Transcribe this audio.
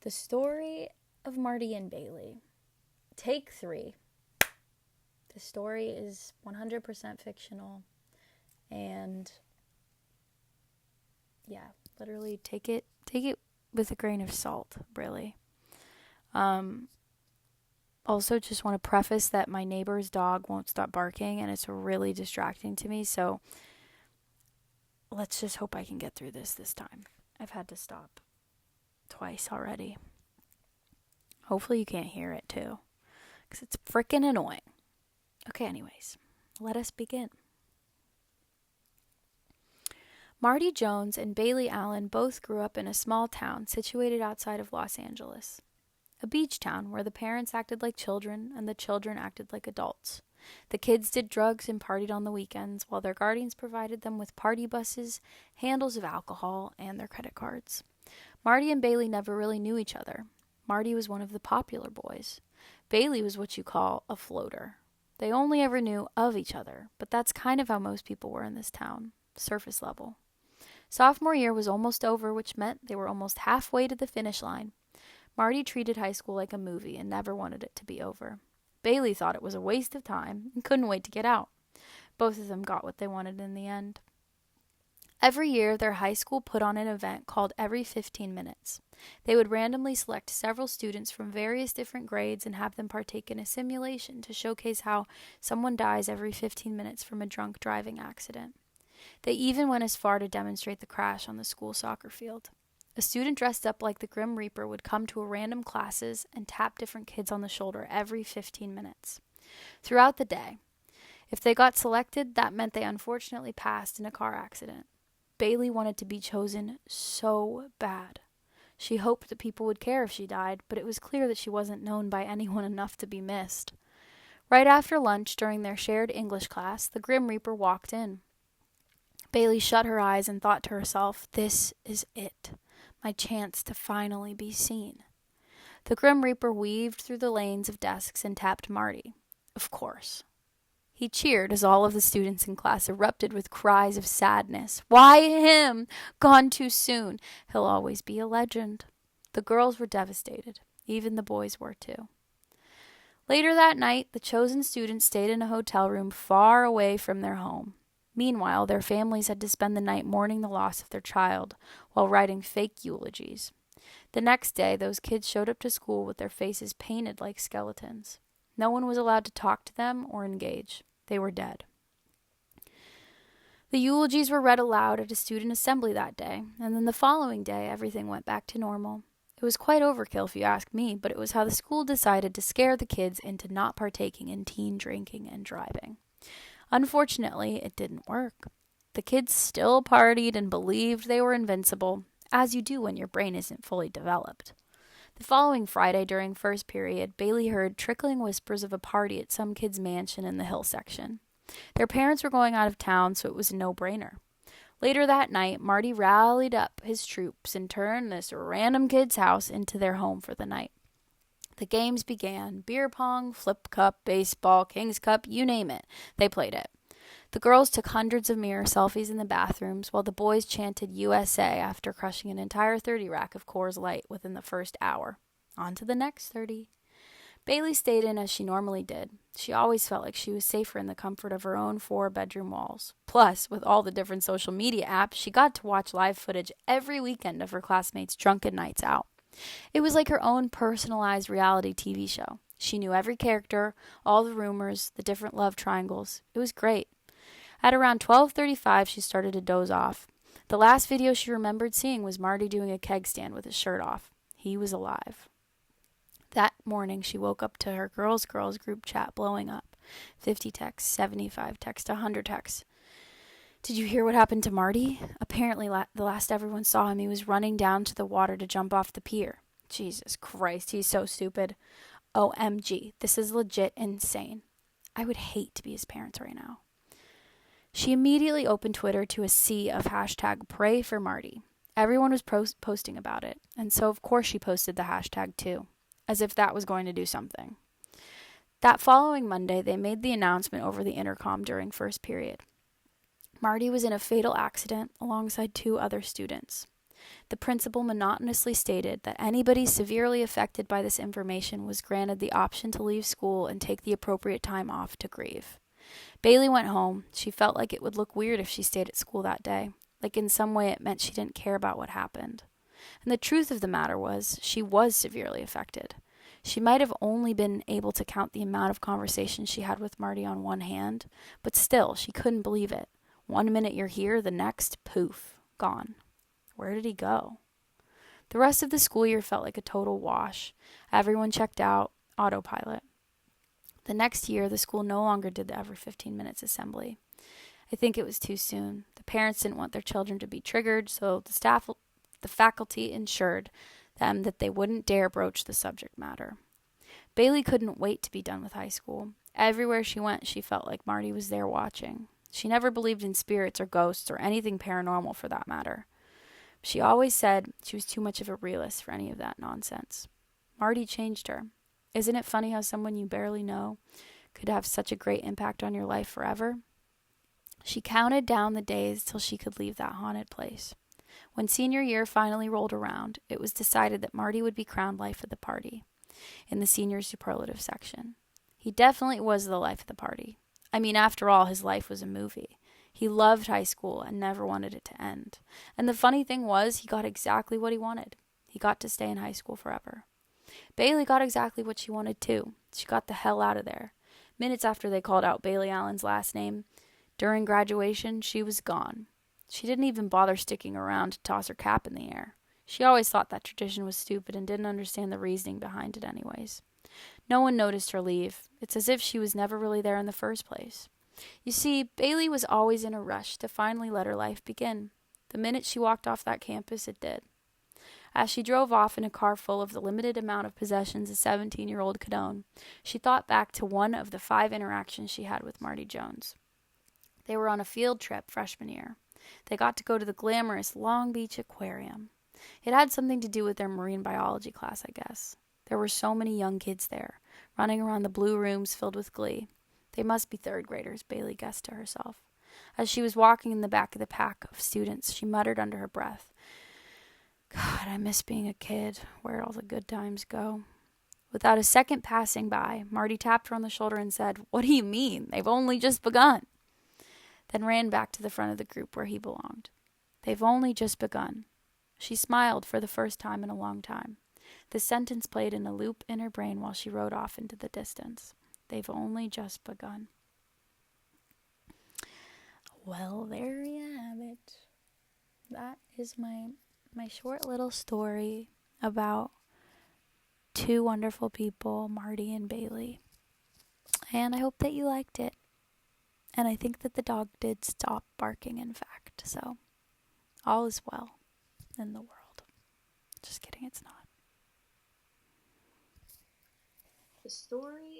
The story of Marty and Bailey. Take 3. The story is 100% fictional. And yeah, literally take it with a grain of salt, really. Also, just want to preface that my neighbor's dog won't stop barking, and it's really distracting to me, so let's just hope I can get through this time. I've had to stop twice already. Hopefully you can't hear it, too, because it's freaking annoying. Okay, anyways, let us begin. Marty Jones and Bailey Allen both grew up in a small town situated outside of Los Angeles. A beach town where the parents acted like children and the children acted like adults. The kids did drugs and partied on the weekends, while their guardians provided them with party buses, handles of alcohol, and their credit cards. Marty and Bailey never really knew each other. Marty was one of the popular boys. Bailey was what you call a floater. They only ever knew of each other, but that's kind of how most people were in this town, surface level. Sophomore year was almost over, which meant they were almost halfway to the finish line. Marty treated high school like a movie and never wanted it to be over. Bailey thought it was a waste of time and couldn't wait to get out. Both of them got what they wanted in the end. Every year, their high school put on an event called Every 15 Minutes. They would randomly select several students from various different grades and have them partake in a simulation to showcase how someone dies every 15 minutes from a drunk driving accident. They even went as far to demonstrate the crash on the school soccer field. A student dressed up like the Grim Reaper would come to a random classes and tap different kids on the shoulder every 15 minutes. Throughout the day, if they got selected, that meant they unfortunately passed in a car accident. Bailey wanted to be chosen so bad. She hoped that people would care if she died, but it was clear that she wasn't known by anyone enough to be missed. Right after lunch, during their shared English class, the Grim Reaper walked in. Bailey shut her eyes and thought to herself, "This is it. My chance to finally be seen." The Grim Reaper weaved through the lanes of desks and tapped Marty. Of course. He cheered as all of the students in class erupted with cries of sadness. Why him? Gone too soon. He'll always be a legend. The girls were devastated. Even the boys were too. Later that night, the chosen students stayed in a hotel room far away from their home. Meanwhile, their families had to spend the night mourning the loss of their child while writing fake eulogies. The next day, those kids showed up to school with their faces painted like skeletons. No one was allowed to talk to them or engage. They were dead. The eulogies were read aloud at a student assembly that day, and then the following day, everything went back to normal. It was quite overkill if you ask me, but it was how the school decided to scare the kids into not partaking in teen drinking and driving. Unfortunately, it didn't work. The kids still partied and believed they were invincible, as you do when your brain isn't fully developed. The following Friday during first period, Bailey heard trickling whispers of a party at some kid's mansion in the hill section. Their parents were going out of town, so it was a no-brainer. Later that night, Marty rallied up his troops and turned this random kid's house into their home for the night. The games began. Beer pong, flip cup, baseball, King's Cup, you name it. They played it. The girls took hundreds of mirror selfies in the bathrooms, while the boys chanted USA after crushing an entire 30 rack of Coors Light within the first hour. On to the next 30. Bailey stayed in as she normally did. She always felt like she was safer in the comfort of her own 4-bedroom walls. Plus, with all the different social media apps, she got to watch live footage every weekend of her classmates' drunken nights out. It was like her own personalized reality TV show. She knew every character, all the rumors, the different love triangles. It was great. At around 12:35, she started to doze off. The last video she remembered seeing was Marty doing a keg stand with his shirt off. He was alive. That morning, she woke up to her girls group chat blowing up. 50 texts, 75 texts, 100 texts. Did you hear what happened to Marty? Apparently, the last everyone saw him, he was running down to the water to jump off the pier. Jesus Christ, he's so stupid. OMG, this is legit insane. I would hate to be his parents right now. She immediately opened Twitter to a sea of hashtag pray for Marty. Everyone was posting about it, and so of course she posted the hashtag too, as if that was going to do something. That following Monday, they made the announcement over the intercom during first period. Marty was in a fatal accident alongside 2 other students. The principal monotonously stated that anybody severely affected by this information was granted the option to leave school and take the appropriate time off to grieve. Bailey went home. She felt like it would look weird if she stayed at school that day, like in some way it meant she didn't care about what happened. And the truth of the matter was, she was severely affected. She might have only been able to count the amount of conversations she had with Marty on one hand, but still, she couldn't believe it. 1 minute you're here, the next, poof, gone. Where did he go? The rest of the school year felt like a total wash. Everyone checked out, autopilot. The next year, the school no longer did the every 15 minutes assembly. I think it was too soon. The parents didn't want their children to be triggered, so the faculty ensured them that they wouldn't dare broach the subject matter. Bailey couldn't wait to be done with high school. Everywhere she went, she felt like Marty was there watching. She never believed in spirits or ghosts or anything paranormal for that matter. She always said she was too much of a realist for any of that nonsense. Marty changed her. Isn't it funny how someone you barely know could have such a great impact on your life forever? She counted down the days till she could leave that haunted place. When senior year finally rolled around, it was decided that Marty would be crowned life of the party in the senior superlative section. He definitely was the life of the party. I mean, after all, his life was a movie. He loved high school and never wanted it to end. And the funny thing was, he got exactly what he wanted. He got to stay in high school forever. Bailey got exactly what she wanted too. She got the hell out of there. Minutes after they called out Bailey Allen's last name, during graduation, she was gone. She didn't even bother sticking around to toss her cap in the air. She always thought that tradition was stupid and didn't understand the reasoning behind it anyways. No one noticed her leave. It's as if she was never really there in the first place. You see, Bailey was always in a rush to finally let her life begin. The minute she walked off that campus, it did. As she drove off in a car full of the limited amount of possessions a 17-year-old could own, she thought back to one of the 5 interactions she had with Marty Jones. They were on a field trip freshman year. They got to go to the glamorous Long Beach Aquarium. It had something to do with their marine biology class, I guess. There were so many young kids there, running around the blue rooms filled with glee. They must be 3rd graders, Bailey guessed to herself. As she was walking in the back of the pack of students, she muttered under her breath, "God, I miss being a kid. Where'd all the good times go?" Without a second passing by, Marty tapped her on the shoulder and said, "What do you mean? They've only just begun." Then ran back to the front of the group where he belonged. "They've only just begun." She smiled for the first time in a long time. The sentence played in a loop in her brain while she rode off into the distance. They've only just begun. Well, there you have it. That is my short little story about 2 wonderful people, Marty and Bailey. And I hope that you liked it. And I think that the dog did stop barking, in fact. So, all is well in the world. Just kidding, it's not. The story